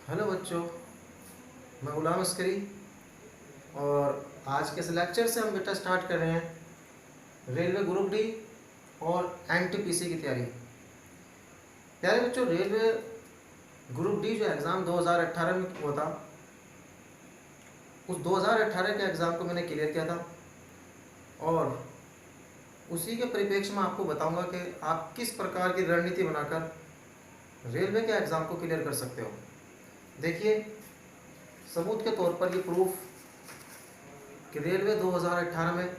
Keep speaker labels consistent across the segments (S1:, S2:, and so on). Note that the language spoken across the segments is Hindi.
S1: हेलो बच्चों, मैं गुलाम अस्करी और आज के इस लेक्चर से हम बेटा स्टार्ट कर रहे हैं रेलवे ग्रुप डी और एनटीपीसी की तैयारी। प्यारे बच्चों, रेलवे ग्रुप डी जो एग्ज़ाम 2018 में हुआ था, उस 2018 के एग्ज़ाम को मैंने क्लियर किया था और उसी के परिप्रेक्ष्य में आपको बताऊंगा कि आप किस प्रकार की रणनीति बनाकर रेलवे के एग्ज़ाम को क्लियर कर सकते हो। देखिए, सबूत के तौर पर ये प्रूफ कि रेलवे 2018 में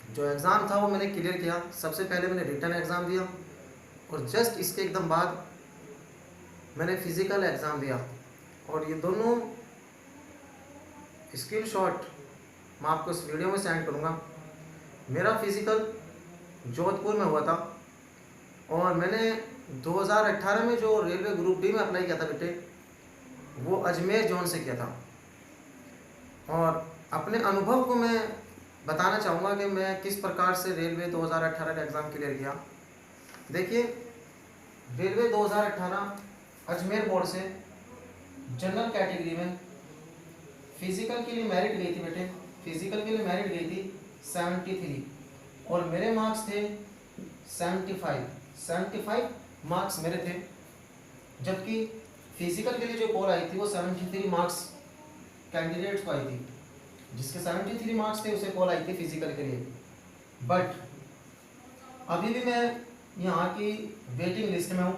S1: जो एग्ज़ाम था वो मैंने क्लियर किया। सबसे पहले मैंने रिटन एग्ज़ाम दिया और जस्ट इसके एकदम बाद मैंने फिज़िकल एग्ज़ाम दिया और ये दोनों स्क्रीन शॉट मैं आपको इस वीडियो में सेंड करूँगा। मेरा फिज़िकल जोधपुर में हुआ था और मैंने 2018 में जो रेलवे ग्रुप डी में अप्लाई किया था बेटे, वो अजमेर जोन से किया था। और अपने अनुभव को मैं बताना चाहूँगा कि मैं किस प्रकार से रेलवे 2018 का एग्ज़ाम क्लियर किया। देखिए, रेलवे 2018 अजमेर बोर्ड से जनरल कैटेगरी में फिज़िकल के लिए मेरिट गई थी बेटे। फिज़िकल के लिए मेरिट गई थी 73 और मेरे मार्क्स थे 75 मार्क्स मेरे थे, जबकि फिज़िकल के लिए जो कॉल आई थी वो 73 मार्क्स कैंडिडेट्स को आई थी। जिसके 73 मार्क्स थे उसे कॉल आई थी फिज़िकल के लिए। बट अभी भी मैं यहाँ की वेटिंग लिस्ट में हूँ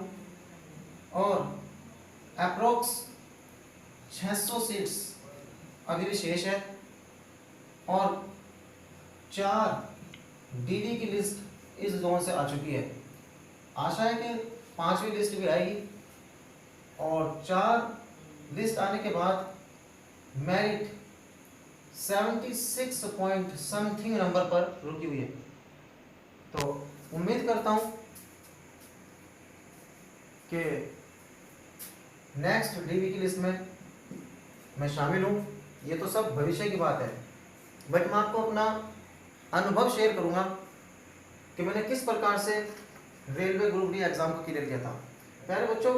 S1: और अप्रोक्स 600 सीट्स अभी भी शेष है और 4 डीडी की लिस्ट इस जोन से आ चुकी है। आशा है कि 5वीं लिस्ट भी आएगी और 4 लिस्ट आने के बाद मेरिट 76 पॉइंट समथिंग नंबर पर रुकी हुई है। तो उम्मीद करता हूँ कि नेक्स्ट डीबी की लिस्ट में मैं शामिल हूँ। ये तो सब भविष्य की बात है, बट मैं आपको अपना अनुभव शेयर करूँगा कि मैंने किस प्रकार से रेलवे ग्रुप डी एग्ज़ाम को क्लियर किया था। प्यारे बच्चों,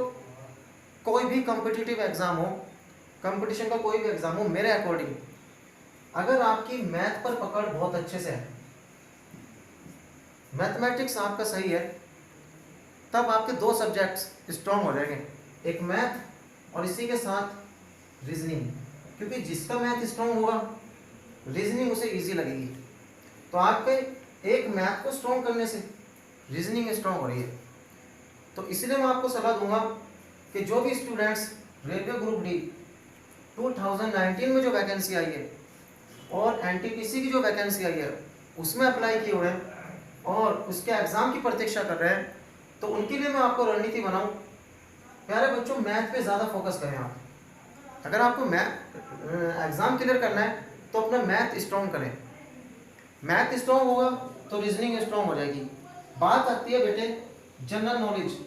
S1: कोई भी कॉम्पिटिटिव एग्ज़ाम हो, कंपटीशन का कोई भी एग्ज़ाम हो, मेरे अकॉर्डिंग अगर आपकी मैथ पर पकड़ बहुत अच्छे से है, मैथमेटिक्स आपका सही है, तब आपके 2 सब्जेक्ट्स स्ट्रॉन्ग हो जाएंगे, एक मैथ और इसी के साथ रीजनिंग। क्योंकि जिसका मैथ स्ट्रॉन्ग होगा रीजनिंग उसे इजी लगेगी। तो आपके एक मैथ को स्ट्रॉन्ग करने से रीजनिंग स्ट्रॉन्ग हो रही है। तो इसलिए मैं आपको सलाह दूंगा कि जो भी स्टूडेंट्स रेलवे ग्रुप डी 2019 में जो वैकेंसी आई है और एनटीपीसी की जो वैकेंसी आई है उसमें अप्लाई किए हुए हैं और उसके एग्ज़ाम की प्रतीक्षा कर रहे हैं, तो उनके लिए मैं आपको रणनीति बनाऊं। प्यारे बच्चों, मैथ पे ज़्यादा फोकस करें आप। अगर आपको एग्ज़ाम क्लियर करना है तो अपना मैथ स्ट्रॉन्ग करें। मैथ स्ट्रॉन्ग होगा तो रीजनिंग स्ट्रॉन्ग हो जाएगी। बात आती है बेटे जनरल नॉलेज,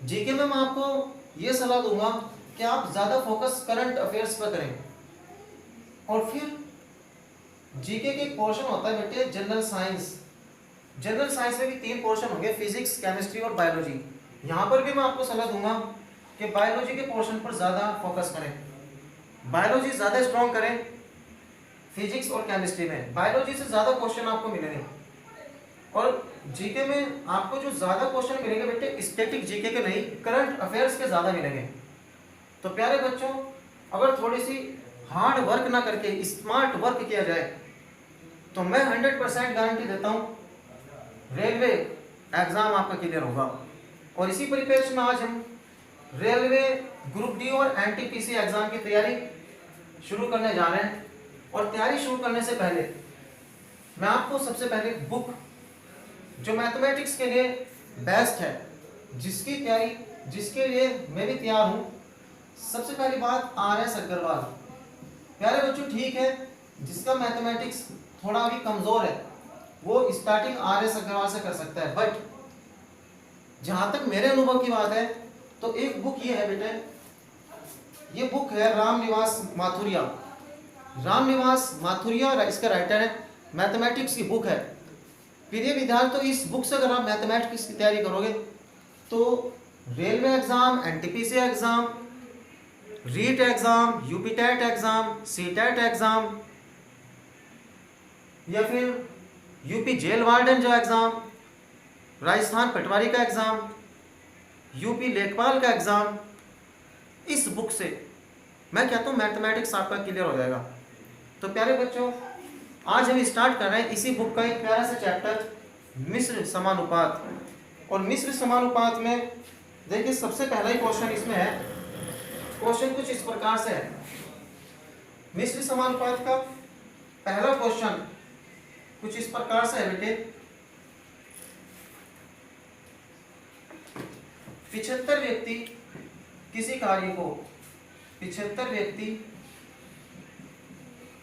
S1: जीके में मैं आपको ये सलाह दूंगा कि आप ज़्यादा फोकस करंट अफेयर्स पर करें। और फिर जीके के एक पोर्शन होता है बेटे जनरल साइंस। जनरल साइंस में भी 3 पोर्शन होंगे, फिजिक्स, केमिस्ट्री और बायोलॉजी। यहाँ पर भी मैं आपको सलाह दूंगा कि बायोलॉजी के पोर्शन पर ज़्यादा फोकस करें, बायोलॉजी ज़्यादा स्ट्रॉन्ग करें। फिजिक्स और केमिस्ट्री में बायोलॉजी से ज़्यादा क्वेश्चन आपको मिलेंगे और जीके में आपको जो ज़्यादा क्वेश्चन मिलेंगे बेटे स्टैटिक जीके के नहीं, करंट अफेयर्स के ज़्यादा मिलेंगे। तो प्यारे बच्चों, अगर थोड़ी सी हार्ड वर्क ना करके स्मार्ट वर्क किया जाए तो मैं 100% गारंटी देता हूँ रेलवे एग्ज़ाम आपका क्लियर होगा। और इसी परिप्रेक्ष्य में आज हम रेलवे ग्रुप डी और एनटीपीसी एग्ज़ाम की तैयारी शुरू करने जा रहे हैं। और तैयारी शुरू करने से पहले मैं आपको सबसे पहले बुक जो मैथमेटिक्स के लिए बेस्ट है, जिसके लिए मैं भी तैयार हूँ, सबसे पहली बात RS अग्रवाल। प्यारे बच्चों, ठीक है, जिसका मैथमेटिक्स थोड़ा अभी कमज़ोर है वो स्टार्टिंग RS अग्रवाल से कर सकता है। बट जहाँ तक मेरे अनुभव की बात है तो एक बुक ये है बेटे, ये बुक है रामनिवास माथुरिया। रामनिवास माथुरिया इसका राइटर है, मैथमेटिक्स की बुक है। प्रिय विद्यार्थियों, इस बुक से अगर आप मैथमेटिक्स की तैयारी करोगे तो railway exam, NTPC exam, REET exam, UPTET exam, CTET exam, या फिर यूपी जेल वार्डन जो एग्जाम, राजस्थान पटवारी का एग्जाम, यूपी लेखपाल का एग्जाम, इस बुक से मैं कहता हूँ मैथमेटिक्स आपका क्लियर हो जाएगा। तो प्यारे बच्चों, आज हम स्टार्ट कर रहे हैं इसी बुक का एक प्यारा सा चैप्टर मिश्र समानुपात। और मिश्र समानुपात में देखिए सबसे पहला ही क्वेश्चन इसमें है। क्वेश्चन कुछ इस प्रकार से है। मिश्र समानुपात का पहला क्वेश्चन कुछ इस प्रकार से है बेटे, 75 व्यक्ति किसी कार्य को 75 व्यक्ति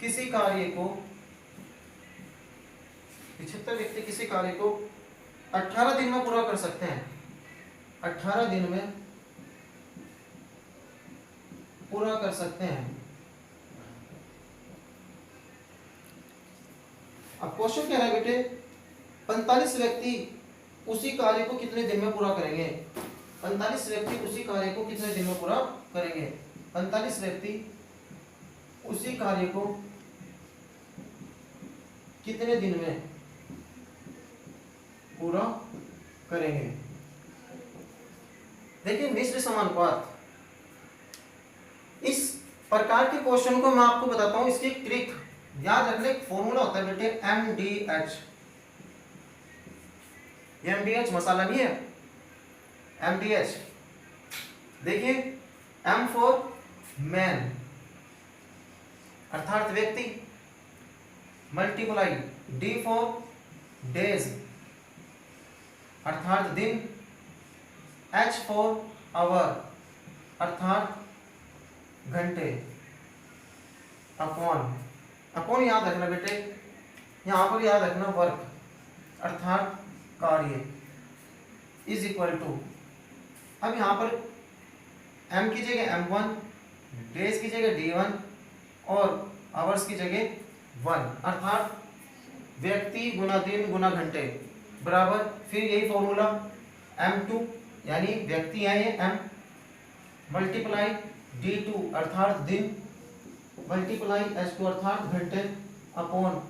S1: किसी कार्य को 75 व्यक्ति किसी कार्य को 18 दिन में पूरा कर सकते हैं। 18 दिन में पूरा कर सकते हैं। अब क्वेश्चन क्या है बेटे, 45 व्यक्ति उसी कार्य को कितने दिन में पूरा करेंगे? 45 व्यक्ति उसी कार्य को कितने दिन में पूरा करेंगे? 45 व्यक्ति उसी कार्य को कितने दिन में पूरा करेंगे? देखिए मिश्र समानुपात, इस प्रकार के क्वेश्चन को मैं आपको बताता हूं। इसकी ट्रिक याद रखने, एक फॉर्मूला होता है बेटे MDH। MDH मसाला नहीं है, MDH। देखिए M फॉर मैन अर्थात व्यक्ति, मल्टीप्लाई D फॉर डेज अर्थात दिन, H फॉर आवर अर्थात घंटे, अपॉन अपॉन याद रखना बेटे, यहां पर याद रखना वर्क अर्थात कार्य, इज इक्वल टू, अब यहां पर M की जगह M1, डेज की जगह D1 और आवर्स की जगह 1 अर्थात व्यक्ति गुना दिन गुना घंटे बराबर, फिर यही फॉर्मूला M2 यानी व्यक्ति है ये M मल्टीप्लाई D2 अर्थात दिन मल्टीप्लाई H2 अर्थात घंटे अपॉन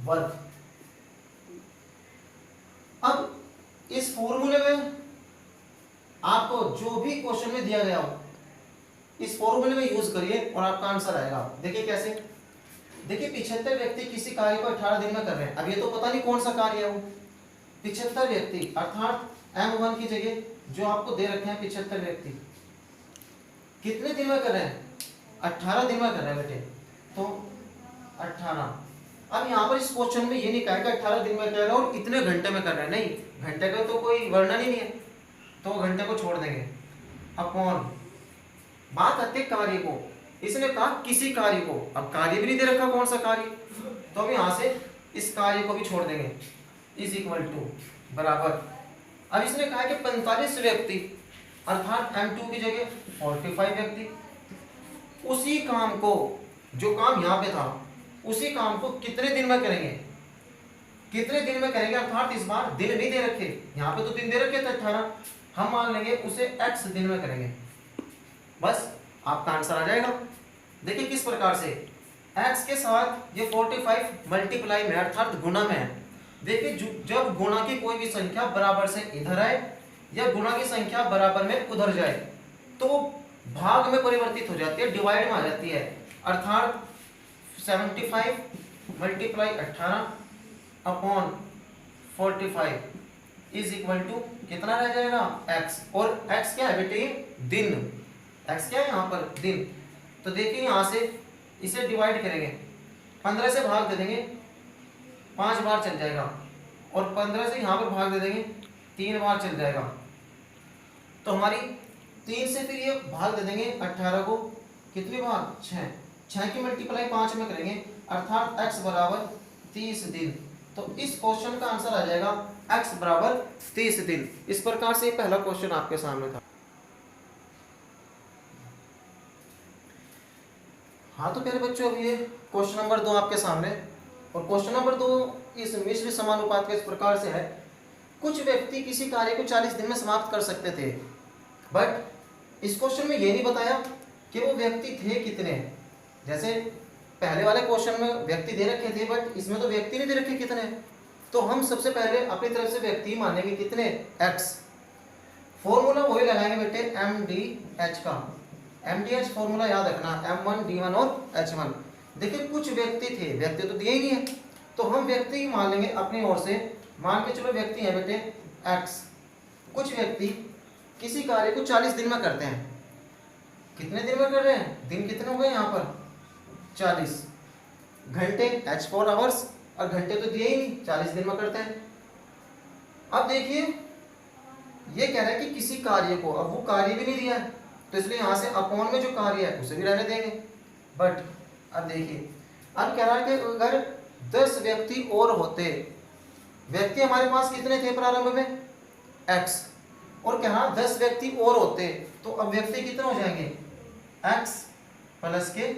S1: वर्क। अब इस फॉर्मूले में आपको जो भी क्वेश्चन में दिया गया हो इस फॉर्मूले में यूज करिए और आपका आंसर आएगा। देखिए कैसे, देखिए 75 व्यक्ति किसी कार्य को 18 दिन में कर रहे हैं। अब ये तो पता नहीं कौन सा कार्य है वो। 75 व्यक्ति अर्थात M1 की जगह जो आपको दे रखे हैं 75 व्यक्ति कितने दिन में कर रहे हैं? 18 दिन में कर रहे हैं बेटे, तो 18। अब यहाँ पर इस क्वेश्चन में ये नहीं कहा कि 18 दिन में कर रहे हैं और इतने घंटे में कर रहे हैं, नहीं, घंटे का तो कोई वर्णन ही नहीं है, तो घंटे को छोड़ देंगे। अपॉन बात आती है कार्य को, इसने कहा किसी कार्य को, अब कार्य भी नहीं दे रखा कौन सा कार्य, तो हम यहाँ से इस कार्य को भी छोड़ देंगे, इज इक्वल टू बराबर। अब इसने कहा कि 45 व्यक्ति अर्थात M2 की जगह 45 व्यक्ति उसी काम को, जो काम यहाँ पे था उसी काम को कितने दिन में करेंगे? कितने दिन में करेंगे अर्थात इस बार दिन नहीं दे रखे, यहाँ पे तो दिन दे रखे थे 18, हम मान लेंगे उसे x दिन में करेंगे, बस आपका आंसर आ जाएगा। देखिए किस प्रकार से, x के साथ ये 45 मल्टीप्लाई में अर्थात गुणा में है। देखिए जब गुणा की कोई भी संख्या बराबर से इधर आए या गुणा की संख्या बराबर में उधर जाए तो भाग में परिवर्तित हो जाती है, डिवाइड में आ जाती है, अर्थात 75 multiply 18 upon 45 is equal to कितना रह जाएगा? x। और x क्या है बेटे? दिन। x क्या है यहाँ पर? दिन। तो देखिए यहाँ से इसे डिवाइड करेंगे, 15 से भाग दे देंगे 5 बार चल जाएगा, और 15 से यहाँ पर भाग दे देंगे 3 बार चल जाएगा, तो हमारी 3 से फिर ये भाग दे देंगे 18 को कितनी बार? 6 की मल्टीप्लाई 5 में करेंगे अर्थात x बराबर 30 दिन। तो इस क्वेश्चन का आंसर आ जाएगा x बराबर 30 दिन। इस प्रकार से पहला क्वेश्चन आपके सामने था। हाँ तो प्यारे बच्चों, अब ये क्वेश्चन नंबर 2 आपके सामने, और क्वेश्चन नंबर 2 इस मिश्र समानुपात के इस प्रकार से है कुछ व्यक्ति किसी कार्य को 40 दिन में समाप्त कर सकते थे, बट इस क्वेश्चन में ये नहीं बताया कि वो व्यक्ति थे कितने। जैसे पहले वाले क्वेश्चन में व्यक्ति दे रखे थे, बट इसमें तो व्यक्ति नहीं दे रखे कितने। तो हम सबसे पहले अपनी तरफ से व्यक्ति मानेंगे कितने, x। फॉर्मूला वही लगाएंगे बेटे MDH का। MDH फॉर्मूला याद रखना, M1 D1 और H1। देखिए कुछ व्यक्ति थे, व्यक्ति तो दिए ही नहीं है, तो हम व्यक्ति मान लेंगे अपनी ओर से। मान के चलो व्यक्ति है बेटे x। कुछ व्यक्ति किसी कार्य को 40 दिन में करते हैं। कितने दिन में कर रहे हैं, दिन कितने हो गए यहाँ पर 40, घंटे H4 आवर्स, और घंटे तो दिए ही नहीं, 40 दिन में करते हैं। अब देखिए ये कह रहा है कि किसी कार्य को, अब वो कार्य भी नहीं दिया है, तो इसलिए यहाँ से अपॉन में जो कार्य है उसे भी रहने देंगे। बट अब देखिए अब कह रहा है कि अगर 10 व्यक्ति और होते, व्यक्ति हमारे पास कितने थे प्रारंभ में x, और कह रहा 10 व्यक्ति और होते, तो अब व्यक्ति कितने हो जाएंगे x प्लस के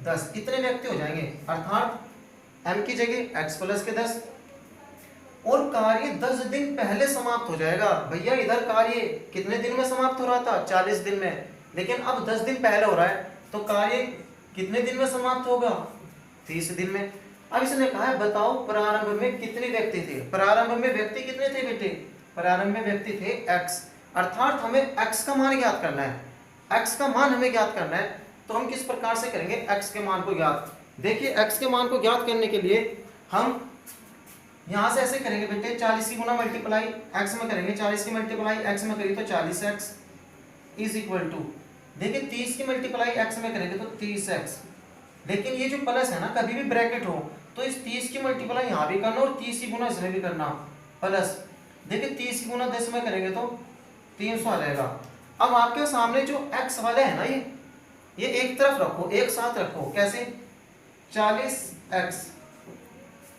S1: 10, कितने व्यक्ति हो जाएंगे, अर्थात m की जगह x प्लस के 10, और कार्य 10 दिन पहले समाप्त हो जाएगा। भैया इधर कार्य कितने दिन में समाप्त हो रहा था 40 दिन में, लेकिन अब 10 दिन पहले हो रहा है, तो कार्य कितने दिन में समाप्त होगा 30 दिन में। अब इसने कहा है बताओ प्रारंभ में कितने व्यक्ति थे। प्रारंभ में व्यक्ति कितने थे बेटे, प्रारंभ में व्यक्ति थे x, अर्थात हमें x का मान ज्ञात करना है। x का मान हमें ज्ञात करना है, तो हम किस प्रकार से करेंगे x के मान को ज्ञात। देखिए x के मान को ज्ञात करने के लिए हम यहां से ऐसे करेंगे बेटे, 40 की गुना मल्टीप्लाई x में करेंगे, 40 की मल्टीप्लाई x में करेंगे तो 40x इज इक्वल टू, देखिए 30 की मल्टीप्लाई x में करेंगे तो 30x। लेकिन ये जो प्लस है ना, कभी भी ब्रैकेट हो तो इस 30 की मल्टीप्लाई यहाँ भी करना और 30 की गुना इसमें भी करना, प्लस देखिए 30 की गुना 10 में करेंगे तो 300 आ जाएगा। अब आपके सामने जो x वाले है ना, ये एक तरफ रखो, एक साथ रखो, कैसे 40x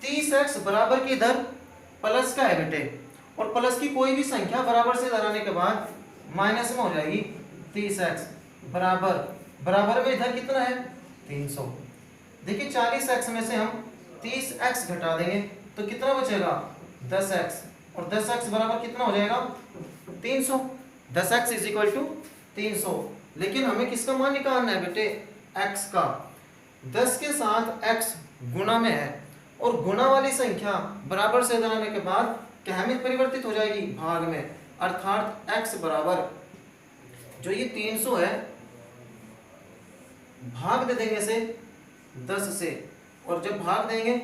S1: 30x बराबर की इधर प्लस का है बेटे, और प्लस की कोई भी संख्या बराबर से इधर आने के बाद माइनस में हो जाएगी 30x बराबर, बराबर में इधर कितना है 300। देखिए 40x में से हम 30x घटा देंगे तो कितना बचेगा 10x, और 10x बराबर कितना हो जाएगा 300। 10x is equal to 300। लेकिन हमें किसका मान निकालना है बेटे, x का। 10 के साथ x गुणा में है, और गुणा वाली संख्या बराबर से इधर आने के बाद क्या में परिवर्तित हो जाएगी भाग में, अर्थात x बराबर जो ये 300 है भाग दे देंगे से 10 से, और जब भाग देंगे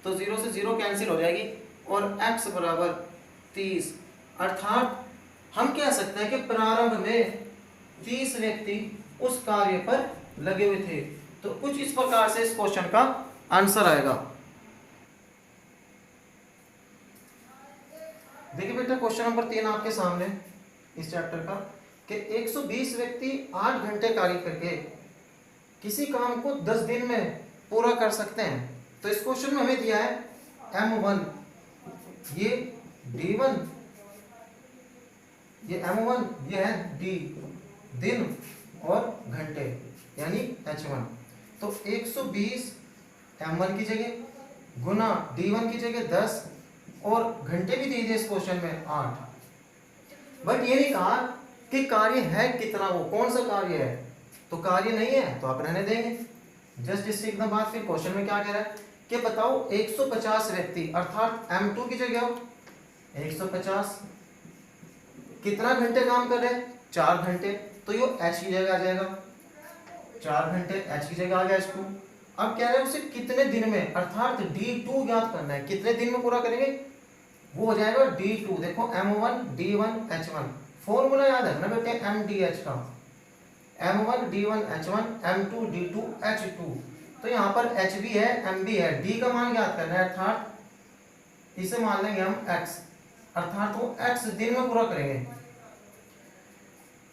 S1: तो 0 से 0 कैंसिल हो जाएगी, और x बराबर 30। अर्थात हम कह सकते हैं कि प्रारंभ में 30 व्यक्ति उस कार्य पर लगे हुए थे। तो कुछ इस प्रकार से इस क्वेश्चन का आंसर आएगा। देखिए बेटा क्वेश्चन नंबर 3 आपके सामने इस चैप्टर का, कि 120 व्यक्ति 8 घंटे कार्य करके किसी काम को 10 दिन में पूरा कर सकते हैं। तो इस क्वेश्चन में हमें दिया है M1, ये D1, ये M1, ये है D, दिन और घंटे यानी H1। तो 120 M1 की जगह गुना D1 की जगह 10, और घंटे भी दे दिए इस क्वेश्चन में 8। बट ये नहीं कहा कि कार्य है कितना, वो कौन सा कार्य है, तो कार्य नहीं है तो आप रहने देंगे। जस्ट इससे एकदम बात, फिर क्वेश्चन में क्या कह रहा है कि बताओ 150 व्यक्ति, अर्थात M2 की जगह 150 कितना घंटे काम कर रहे हैं 4 घंटे, तो ये H की जगह आ जाएगा, 4 घंटे H की जगह आ गया H2। अब कह रहे हैं उसे कितने दिन में, अर्थात D2 ज्ञात करना है, कितने दिन में पूरा करेंगे, वो हो जाएगा D2। देखो M1 D1 H1, फॉर्मूला याद है ना बेटे MDH का, M1 D1 H1 M2 D2 H2। तो यहाँ पर H भी है M भी है, D का मान ज्ञात करना है, अर्थात इसे मान लेंगे हम X, अर्थात वो X दिन में पूरा करेंगे।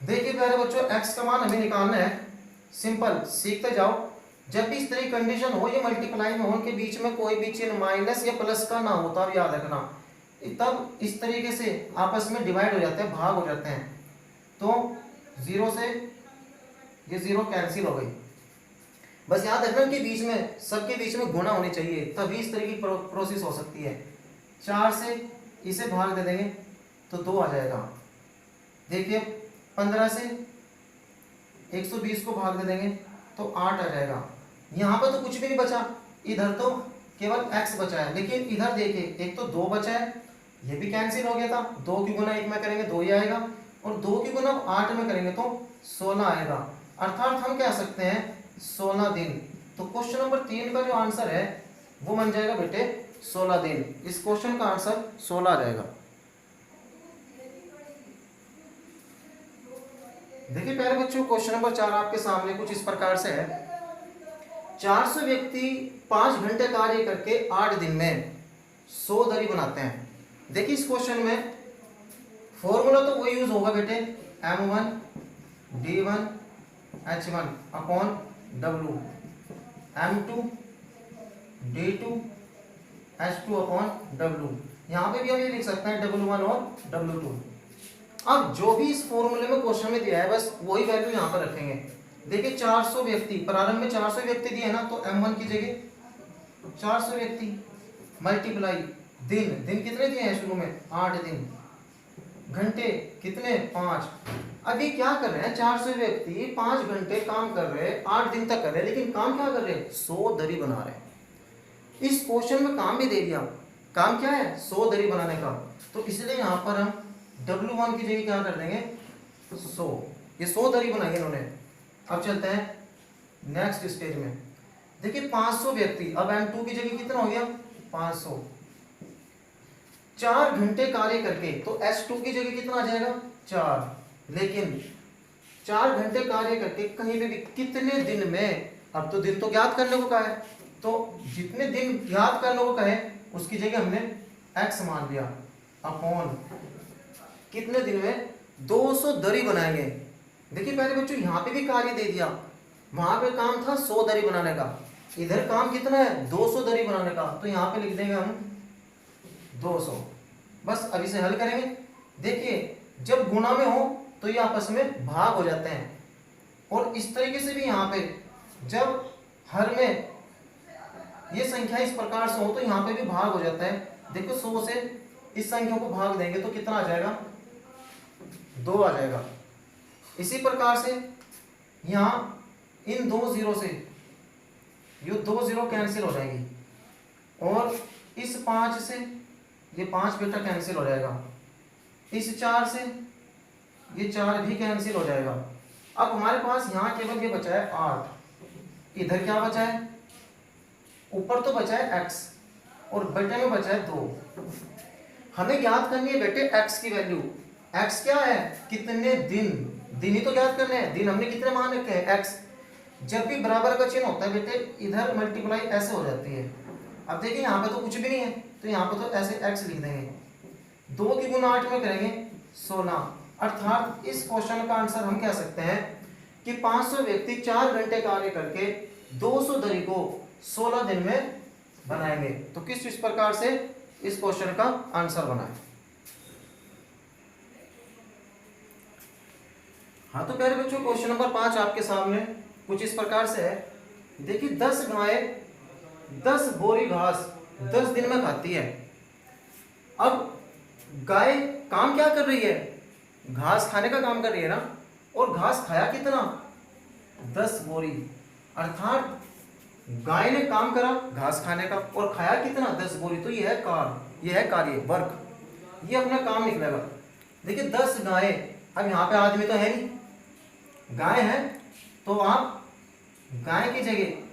S1: देखिए प्यारे बच्चों X का मान हमें निकालना है, सिंपल सीखते जाओ। जब भी इस तरह की कंडीशन हो, ये मल्टीप्लाई में हो, उनके बीच में कोई भी चिन्ह माइनस या प्लस का ना हो, तब याद रखना, तब इस तरीके से आपस में डिवाइड हो जाते हैं, भाग हो जाते हैं। तो 0 से ये 0 कैंसिल हो गई। बस याद रखना कि बीच में सबके बीच में गुणा होनी चाहिए, तभी इस तरह की प्रोसेस हो सकती है। 4 से इसे भाग दे देंगे तो 2 आ जाएगा। देखिए 15 से 120 को भाग दे देंगे तो 8 आ जाएगा। यहाँ पर तो कुछ भी नहीं बचा, इधर तो केवल x बचा है, लेकिन इधर देखिए एक तो 2 बचा है, ये भी कैंसिल हो गया था। 2 की गुना 1 में करेंगे 2 ही आएगा, और 2 की गुना 8 में करेंगे तो 16 आएगा। अर्थात हम कह सकते हैं 16 दिन। तो क्वेश्चन नंबर 3 का जो आंसर है वो बन जाएगा बेटे 16 दिन। इस क्वेश्चन का आंसर 16 आ जाएगा। देखिए प्यारे बच्चों, क्वेश्चन नंबर 4 आपके सामने कुछ इस प्रकार से है। 400 व्यक्ति 5 घंटे कार्य करके 8 दिन में 100 दरी बनाते हैं। देखिए इस क्वेश्चन में फॉर्मूला तो वही यूज होगा बेटे, M1 D1 H1 upon W, M2 D2 H2 upon W। यहाँ पे भी हम ये लिख सकते हैं W1 और W2। अब जो भी इस फॉर्मूले में क्वेश्चन में दिया है बस वही वैल्यू यहाँ पर रखेंगे। देखिए 400 व्यक्ति, प्रारंभ में 400 व्यक्ति दिए ना, तो M1 की जगह 400 व्यक्ति मल्टीप्लाई दिन, दिन कितने दिए हैं शुरू में 8 दिन, घंटे कितने 5। अभी क्या कर रहे हैं 400 व्यक्ति 5 घंटे काम कर रहे हैं, 8 दिन तक कर रहे हैं, लेकिन काम क्या कर रहे हैं 100 दरी बना रहे हैं। इस क्वेश्चन में काम भी दे दिया, काम क्या है 100 दरी बनाने का, तो इसलिए यहाँ पर हम W1 की जगह क्या कर देंगे 100। ये 100 दरी बनाएंगे इन्होंने। अब चलते हैं नेक्स्ट स्टेज में। देखिए 500 व्यक्ति, अब M2 की जगह कितना हो गया 500। 4 घंटे कार्य करके तो S2 की जगह कितना आ जाएगा 4। लेकिन 4 घंटे कार्य करके कहीं पे भी कितने दिन में, अब तो दिन तो ज्ञात करने को कहा है, तो जितने दिन ज्ञात करने को कहे उसकी जगह हमने x मान लिया अपॉन कितने दिन में 200 दरी बनाएंगे। देखिए पहले बच्चों यहाँ पे भी कार्य दे दिया, वहां पे काम था 100 दरी बनाने का, इधर काम कितना है 200 दरी बनाने का, तो यहाँ पे लिख देंगे हम 200। बस अब इसे हल करेंगे। देखिए जब गुणा में हो तो ये आपस में भाग हो जाते हैं, और इस तरीके से भी यहाँ पे जब हर में ये संख्या इस प्रकार से हो तो यहाँ पे भी भाग हो जाता है। देखो 100 से इस संख्या को भाग देंगे तो कितना आ जाएगा 2 आ जाएगा। इसी प्रकार से यहाँ इन 2 जीरो से ये 2 जीरो कैंसिल हो जाएंगी, और इस 5 से ये 5 बेटा कैंसिल हो जाएगा, इस 4 से ये 4 भी कैंसिल हो जाएगा। अब हमारे पास यहाँ केवल ये बचा है 8, इधर क्या बचा है ऊपर तो बचा है x और बेटे में बचा है 2। हमें ज्ञात करनी है बेटे x की वैल्यू। x क्या है कितने दिन, दिन ही तो ज्ञात करने हैं, दिन हमने कितने मान रखे हैं x। जब भी बराबर का चिन्ह होता है बेटे इधर मल्टीप्लाई ऐसे हो जाती है। अब देखिए यहाँ पे तो कुछ भी नहीं है, तो यहाँ पे तो ऐसे x लिख देंगे। 2 की गुना 8 में करेंगे 16। अर्थात इस क्वेश्चन का आंसर हम कह सकते हैं कि 500 व्यक्ति 4 घंटे कार्य करके 200 दरी को 16 दिन में बनाएंगे। तो किस प्रकार से इस क्वेश्चन का आंसर बना है। हाँ तो प्यारे बच्चों क्वेश्चन नंबर 5 आपके सामने कुछ इस प्रकार से है। देखिए 10 गायें 10 बोरी घास 10 दिन में खाती है। अब गाय काम क्या कर रही है घास खाने का काम कर रही है ना, और घास खाया कितना 10 बोरी। अर्थात गाय ने काम करा घास खाने का और खाया कितना 10 बोरी, तो यह है कार्य, यह है कार्य वर्क, ये अपना काम निकलेगा। देखिए 10 गायें, अब यहाँ पे आदमी तो है नहीं, गाय है, तो आप गाय की जगह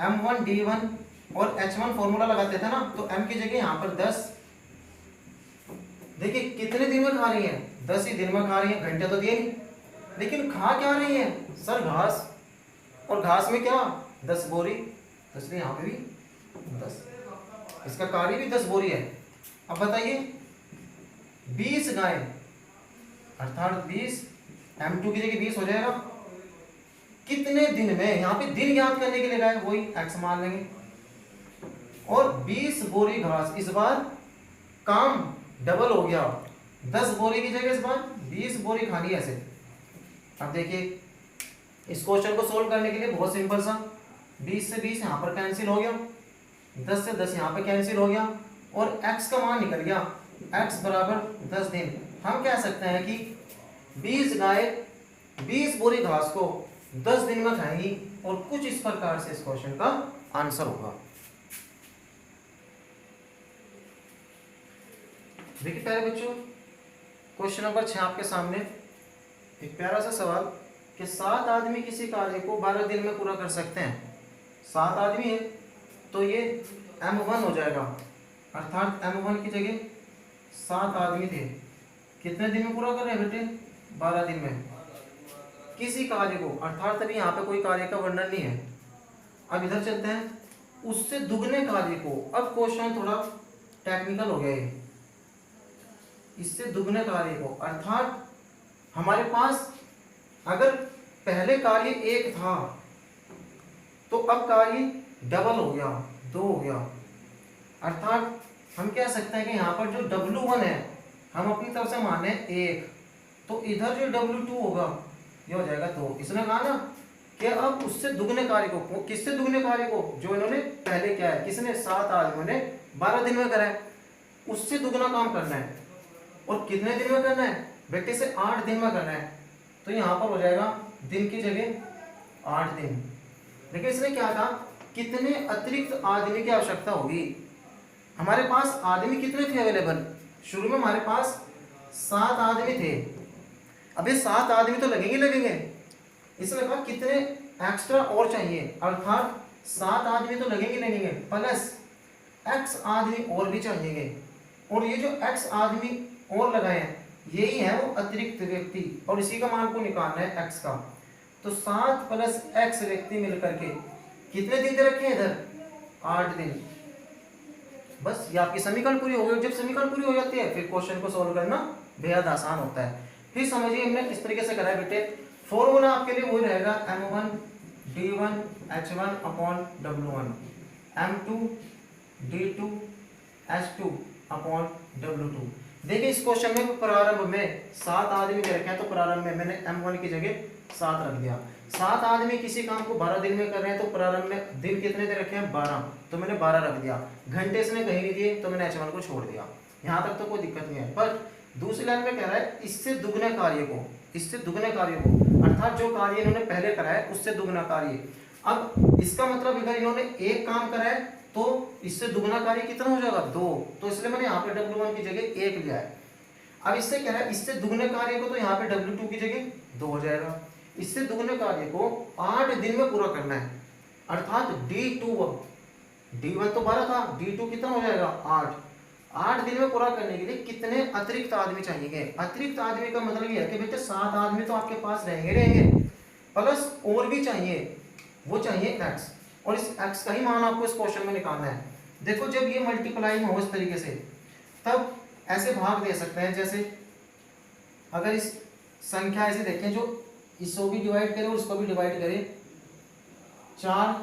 S1: M1 D1 और H1 फॉर्मूला लगाते थे ना, तो M की जगह यहाँ पर 10। देखिए कितने दिन में खा रही है 10 ही दिन में खा रही है, घंटे तो दिए नहीं, लेकिन खा क्या रही है सर घास, और घास में क्या 10 बोरी, तो इसलिए यहाँ पे भी 10, इसका कार्य भी 10 बोरी है। अब बताइए 20 गाय अर्थात 20 M2 की जगह 20 हो जाएगा, कितने दिन में, यहाँ पे दिन ज्ञात करने के लिए गाय वही x मान लेंगे, और 20 बोरी घास, इस बार काम डबल हो गया, 10 बोरी की जगह इस बार 20 बोरी खानी है ऐसे। अब देखिए इस क्वेश्चन को सोल्व करने के लिए बहुत सिंपल सा, 20 से 20 यहाँ पर कैंसिल हो गया, 10 से 10 यहाँ पे कैंसिल हो गया, और x का मान निकल गया x बराबर 10 दिन। हम कह सकते हैं कि 20 गाय 20 बोरी घास को 10 दिन में खाएंगी, और कुछ इस प्रकार से इस क्वेश्चन का आंसर होगा। देखिए प्यारे बच्चों, क्वेश्चन नंबर 6 आपके सामने एक प्यारा सा सवाल कि 7 आदमी किसी कार्य को 12 दिन में पूरा कर सकते हैं। 7 आदमी है तो ये M1 हो जाएगा, अर्थात M1 की जगह 7 आदमी थे, कितने दिन में पूरा कर रहे हैं बेटे? 12 दिन में किसी कार्य को, अर्थात अभी यहाँ पे कोई कार्य का वर्णन नहीं है। अब इधर चलते हैं, उससे दुगने कार्य को। अब क्वेश्चन थोड़ा टेक्निकल हो गया है। इससे दुगने कार्य को, अर्थात हमारे पास अगर पहले कार्य 1 था तो अब कार्य डबल हो गया, 2 हो गया। अर्थात हम कह सकते हैं कि यहाँ पर जो W1 है हम अपनी तरफ से माने 1, तो इधर जो W2 होगा ये हो जाएगा 2। इसने कहा ना कि अब उससे दुगने कार्य को, किससे दुगने कार्य को? जो इन्होंने पहले किया है, किसने? 7 आदमियों ने 12 दिन में करा है, उससे दुगना काम करना है। और कितने दिन में करना है बेटे? से 8 दिन में करना है। तो यहाँ पर हो जाएगा दिन की जगह 8 दिन। लेकिन इसने क्या कहा, कितने अतिरिक्त आदमी की आवश्यकता होगी? हमारे पास आदमी कितने थे अवेलेबल? शुरू में हमारे पास 7 आदमी थे। अब ये 7 आदमी तो लगेंगे। इसने कहा कितने एक्स्ट्रा और चाहिए, अर्थात 7 आदमी तो लगेंगे प्लस x आदमी और भी चाहिए। और ये जो x आदमी और लगाए हैं यही है वो अतिरिक्त व्यक्ति, और इसी का मान को निकालना है x का। तो 7 प्लस x व्यक्ति मिलकर के कितने दिन दे रखे हैं इधर? 8 दिन। बस ये आपकी समीकरण पूरी हो गई। जब समीकरण पूरी हो जाती है फिर क्वेश्चन को सोल्व करना बेहद आसान होता है। फिर समझिए हमने किस तरीके से करा है बेटे। फॉर्मूला आपके लिए वही रहेगा, M1 D1 H1 upon W1, M2 D2 H2 upon W2। देखिए इस क्वेश्चन में प्रारंभ में 7 आदमी दे रखे हैं, तो प्रारंभ में मैंने M1 की जगह 7 रख दिया। 7 आदमी किसी काम को 12 दिन में कर रहे हैं, तो प्रारंभ में दिन कितने दे रखे हैं? 12, तो मैंने 12 रख दिया। घंटे इसने कहीं नहीं दिए तो मैंने H1 को छोड़ दिया। यहाँ तक तो कोई दिक्कत नहीं है। पर दूसरी लाइन में कह रहा है इससे दुगने कार्य को, इससे दुगने कार्य को, अर्थात जो कार्य इन्होंने पहले करा है उससे दुगना कार्य। अब इसका मतलब अगर इन्होंने एक काम करा है तो इससे दुगना कार्य कितना हो जाएगा? 2। तो इसलिए मैंने यहाँ पे W1 की जगह 1 लिया है। अब इससे कह रहा है इससे दुगने कार्य को, तो यहाँ पे W2 की जगह 2 हो जाएगा। इससे दुगने कार्य को 8 दिन में पूरा करना है, अर्थात D1 तो 12 था, D2 कितना हो जाएगा? 8 दिन में पूरा करने के लिए कितने अतिरिक्त आदमी चाहिए? अतिरिक्त आदमी का मतलब ये है कि बेटे 7 आदमी तो आपके पास रहेंगे, प्लस और भी चाहिए, वो चाहिए x, और इस x का ही मान आपको इस क्वेश्चन में निकालना है। देखो जब ये मल्टीप्लाई हो इस तरीके से, तब ऐसे भाग दे सकते हैं। जैसे अगर इस संख्या ऐसे देखें, जो इसको भी डिवाइड करे और उसको भी डिवाइड करे, 4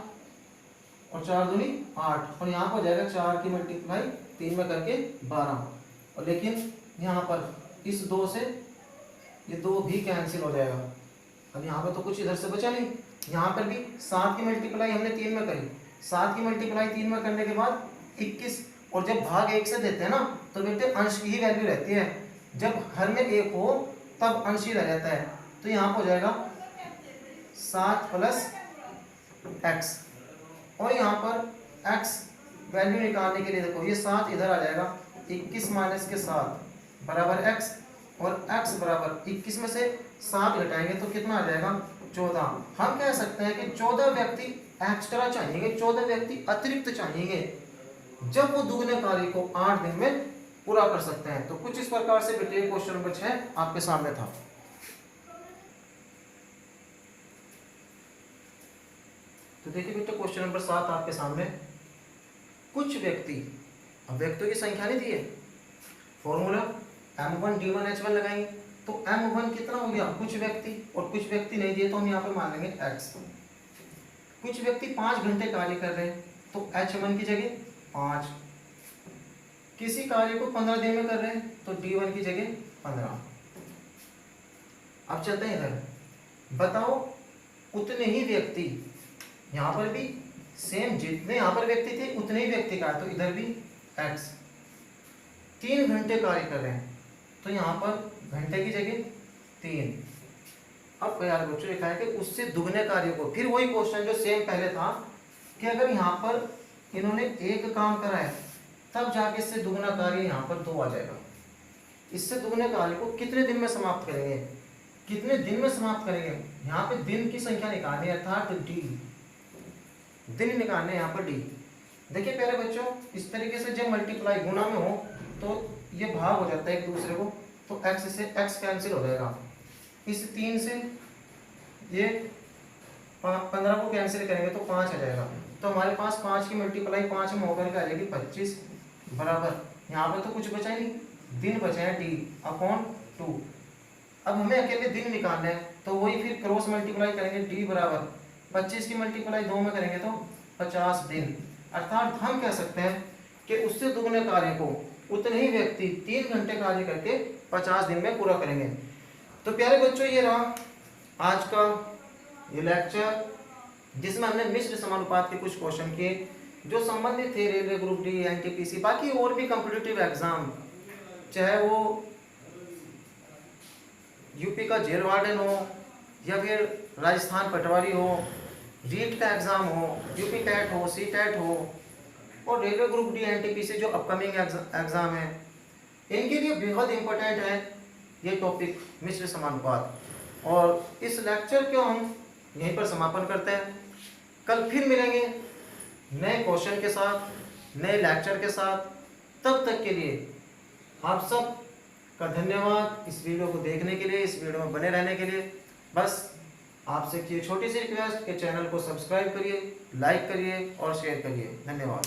S1: और 4 दूनी 8, और यहाँ पर जाएगा 4 की मल्टीप्लाई 3 में करके 12। और लेकिन यहाँ पर इस 2 से ये 2 भी कैंसिल हो जाएगा। अब यहाँ पर तो कुछ इधर से बचा नहीं। यहाँ पर भी 7 की मल्टीप्लाई हमने 3 में करी, 7 की मल्टीप्लाई 3 में करने के बाद 21, और जब भाग 1 से देते हैं ना तो बेटे अंश की ही वैल्यू रहती है। जब हर में 1 हो तब अंश ही रह जाता है। तो यहाँ पर हो जाएगा 7 प्लस x, और यहाँ पर x वैल्यू निकालने के लिए देखो ये 7 इधर आ जाएगा, 21 माइनस के 7 बराबर x, और x बराबर 21 में से 7 घटाएंगे तो कितना आ जाएगा? 14। हम कह सकते हैं कि 14 व्यक्ति एक्स्ट्रा चाहिए, 14 व्यक्ति अतिरिक्त चाहिए, जब वो दुगने कार्य को 8 दिन में पूरा कर सकते हैं। तो कुछ इस प्रकार से बेटे क्वेश्चन नंबर 6 आपके सामने था। तो देखिए बेटे क्वेश्चन नंबर 7 आपके सामने, कुछ व्यक्ति, अब व्यक्तियों की संख्या नहीं दी है, फॉर्मूला M1 D1 H1 लगाएंगे तो M1 कितना हो गया? कुछ व्यक्ति, और कुछ व्यक्ति नहीं दिए तो हम यहाँ पे मान लेंगे x। कुछ व्यक्ति 5 घंटे कार्य कर रहे हैं तो H1 की जगह 5। किसी कार्य को 15 दिन में कर रहे हैं तो D1 की जगह 15। अब चलते हैं इधर, बताओ उतने ही व्यक्ति, यहाँ पर भी सेम जितने यहाँ पर व्यक्ति थे उतने ही व्यक्ति का, तो इधर भी x। 3 घंटे कार्य कर रहे हैं, तो यहाँ पर घंटे की जगह 3। अब प्यारे बच्चों लिखा है कि उससे दुगने कार्य को, फिर वही क्वेश्चन जो सेम पहले था कि अगर यहाँ पर इन्होंने एक काम करा है तब जाके इससे दुगना कार्य यहाँ पर 2 आ जाएगा। इससे दुगने कार्य को कितने दिन में समाप्त करेंगे, कितने दिन में समाप्त करेंगे, यहाँ पे दिन की संख्या निकालनी है, अर्थात डी, दिन निकालने यहाँ पर डी। देखिए प्यारे बच्चों, इस तरीके से जब मल्टीप्लाई गुणा में हो तो ये भाग हो जाता है एक दूसरे को, तो x से x कैंसिल हो जाएगा, इस 3 से ये 15 को कैंसिल करेंगे तो 5 आ जाएगा। तो हमारे पास 5 की मल्टीप्लाई 5 में होकर के आ जाएगी 25 बराबर, यहाँ पे तो कुछ बचा ही नहीं, दिन बचे हैं डी अपॉन 2। अब हमें अकेले दिन निकालना है, तो वही फिर क्रॉस मल्टीप्लाई करेंगे, डी बराबर 25 की मल्टीप्लाई 2 में करेंगे तो 50 दिन। अर्थात हम कह सकते हैं कि उससे दुगने कार्य को उतने ही व्यक्ति 3 घंटे कार्य करके 50 दिन में पूरा करेंगे। तो प्यारे बच्चों, ये रहा आज का ये लेक्चर, जिसमें हमने मिश्र समानुपात के कुछ क्वेश्चन किए जो संबंधित थे रेलवे ग्रुप डी, एनटीपीसी, बाकी और भी कॉम्पिटिटिव एग्जाम, चाहे वो यूपी का जेल वार्डन हो या फिर राजस्थान पटवारी हो, रीट का एग्जाम हो, यूपी टेट हो, सी टेट हो, और रेलवे ग्रुप डी, एनटीपीसी जो अपकमिंग एग्जाम है, इनके लिए बेहद इंपॉर्टेंट है ये टॉपिक मिश्र समानुपात। और इस लेक्चर को हम यहीं पर समापन करते हैं। कल फिर मिलेंगे नए क्वेश्चन के साथ, नए लेक्चर के साथ। तब तक के लिए आप सब का धन्यवाद इस वीडियो को देखने के लिए, इस वीडियो में बने रहने के लिए। बस आपसे की छोटी सी रिक्वेस्ट कि चैनल को सब्सक्राइब करिए, लाइक करिए और शेयर करिए। धन्यवाद।